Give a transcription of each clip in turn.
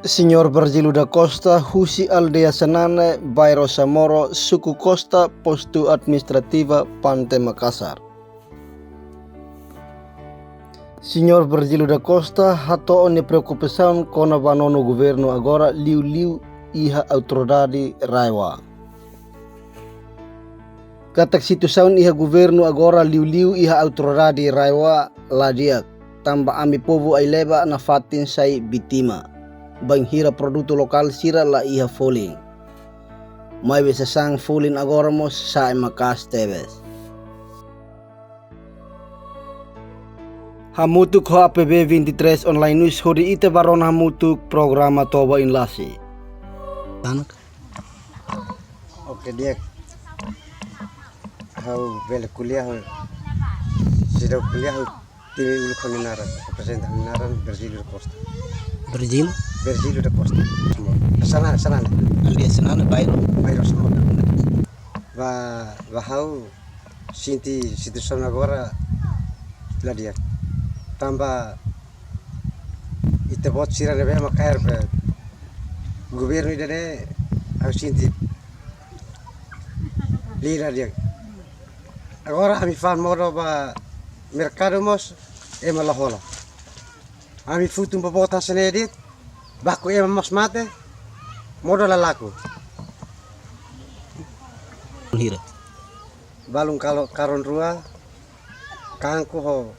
Signor Virgilio da Costa, Husi Aldea Sanane, Bairro Samoro, Suku Costa, Posto Administrativa, Pantai Makassar. Signor Virgilio da Costa, hato ne preocupação com a no governo agora liu iha autoridade raiwa. Katak situação iha governo agora liu iha autoridade raiwa ladiak. Tamba ami povo ay leba na fatin say bitima. Banghira produto lokal sira la iha foling. May bisa sang foling agora mo sa Makas Tebes. Hamutuk ho APB 23 online news hodi ite baron hamutuk programa toba inlasi. Anak. Oke dia hau bela kuliah sudah kuliah timi ulu koninaran representan Naran Virgilio da Costa. Virgilio da Costa. Sana Aldea Sanane Bairro semua. Va hau sinti situação agora lá dia. Tambah ite bot sira nebe makair pe governo idane hau sinti lira dia. Agora ami fan modo ba mercado mos malahola. Ami futum babota senedit baku mas mate modo lalaku. Hira. Balung kalau karon rua kangku ho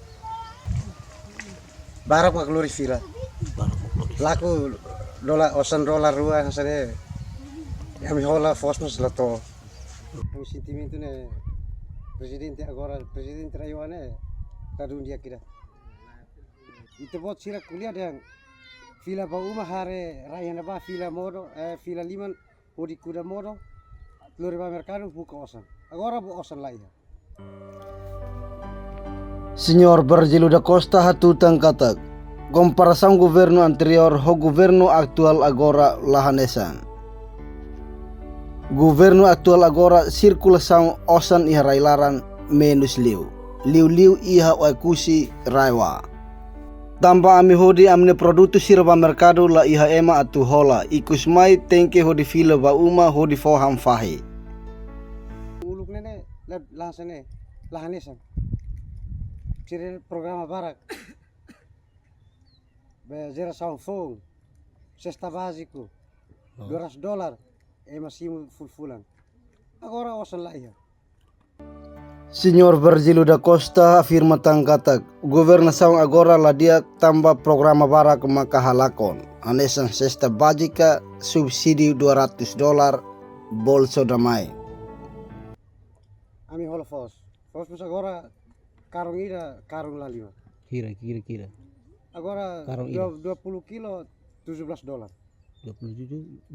barak mak lori fila. Laku $1 rua hasane ami hola fosmos lato. Ami sentimento ne presidente agora presidente rayuane kadun dia kira. Itu bot sira kuliah dan fila ba uma hare rayana ba fila modo fila liman hodi kuda modo lori ba mercado buka osan. Agora bu osan lah ya. Signor Virgilio da Costa hatutang katak. Comparação governo anterior ho governo aktual agora lahanesan. Governo aktual agora sirkulação osan iha railaran menus liu iha oikusi raiwa. Tamba ami hodi amne produto sirba mercado la iha ema atu hola ikus mai tenke hodi fila ba uma hodi foham fahi. Uluk nene lahasane lahanesan. Sirel programa barak. Bezera saung fong. Cesta básico. $200 masih full-fullan. Agora osan lah ya. Signor Virgilio da Costa afirma tangkatak governação agora ladia tambah programa barak makahalakon anesan cesta básica subsidi $200 bolso damai. Ami hola fos agora karung ida karung lah lima. Kira. Agora 20 kilo $17. 25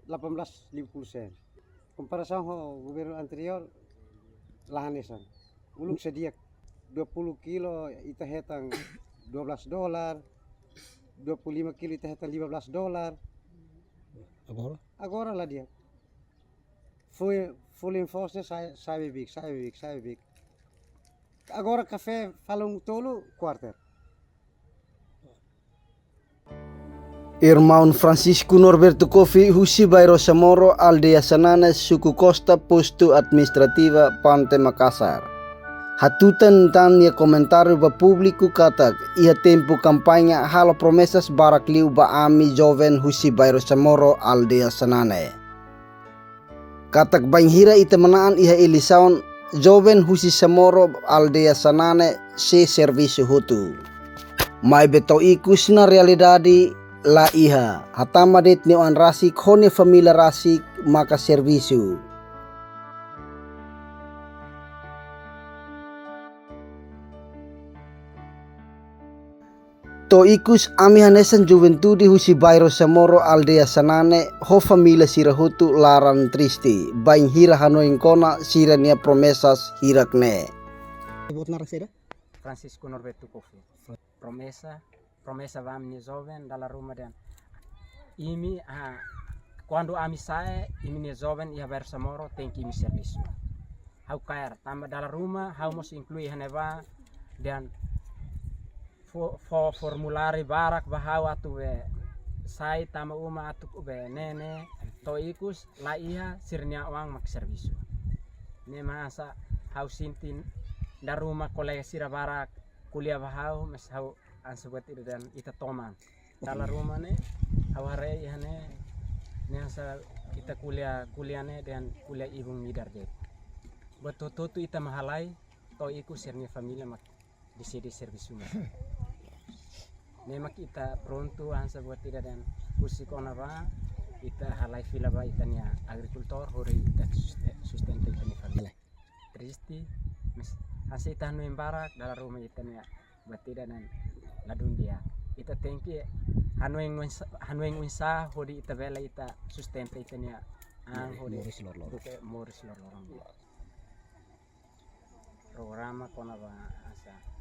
18,50 sen. Comparação ho governo anterior lahanesan. Uluk sediak 20 kilo ita hetang $12, 25 kilo ita hetang $15. Agora lah dia. Full enforce saya big. Agora café falung tolo quarter. Irmão Francisco Norberto Kofi, Husi Bairro Samoro, Aldea Sanane, Suku Costa, Posto Administrativa, Pantai Makassar. Hatutan tanya komentário ba público katak, iha tempo kampanya halo promesas barak liu ba ami joven Husi Bairro Samoro, Aldea Sanane. Katak banghira ita menaan iha ilisaun, joven Husi Samoro, Aldea Sanane, se serviço hutu. Mai beto ikus na realidade la iha hatamadet ni an rasik hone família rasik maka serviço. To ikus ami hanesan juventude Husi Bairro Samoro Aldea Sanane ho família sirahutu laran triste bain hira hanoing kona sira nia promesas hirakne. Sebut narasida? Francisco Norberto Kofi. Promessa vamni jovem dalla Roma dan imi quando ami sai imi ne jovem ia versa moro tem que mi serviço hau kair tambah dalla Roma hau mos inclui haneva dan formulari barak bahau atu sai tama uma atuk ube nene to ikus la iha sirnya uang mak servisu ne masa hau sintin da rumah kolega sira barak kuliah bahau mes hau ansebut itu dan ita toman dalam rumah ne hau hare ihane ne asa ita kuliah ne dan kuliah ibung midar je betul tu ita mahalai to iku sirnya familia mak di sini servisu Nemak ita pronto ansa buat tidak dan kursi kona ba ita halai fila ba itanya agrikultor hore ita sustenta itanya família. Tristi mes hasa ita hanu barak dalam rumah itanya buat tidak dan ladun dia. Ita tengki hanu yang unsa hodi ita bela ita sustenta itanya ang hodi moris lorong. Programa kona ba asa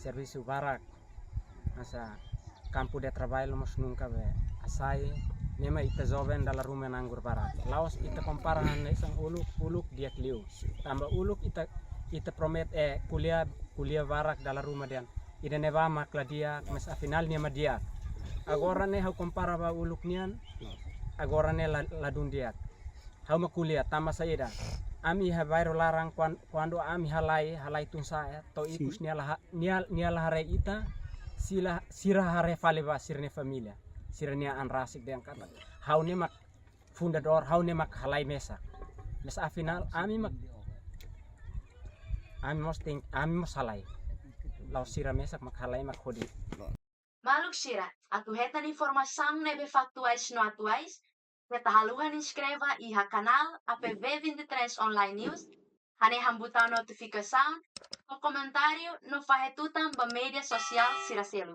servisu barak asa campo de trabalho mos nunca be asai nema ita joven dalam rumah nanggur barat laos ita komparahan isang uluk dia kliu tambah uluk ita promet kuliah barak dalam rumah dian ida neva makla dia mas a final nema dia agora ne hau kompara ba uluk nian agora ne ladun dia hau makuliah tambah saida ami habairo larang kuando ami halai tunsa to ikus niala hare ita sira hare fale ba sirne familia sirnya an rasik yang kata hau ne mak fundador hau ne mak halai mesa mes a final ami mos halai lau sira mesak mak halai mak hodi Maluk sira, atu hetan informação nebe factuais no atuais, Kita haluan inscreva iha canal APV23 Online News, hane hambutau notificação, o comentário no fahetutan ba media social siraselu.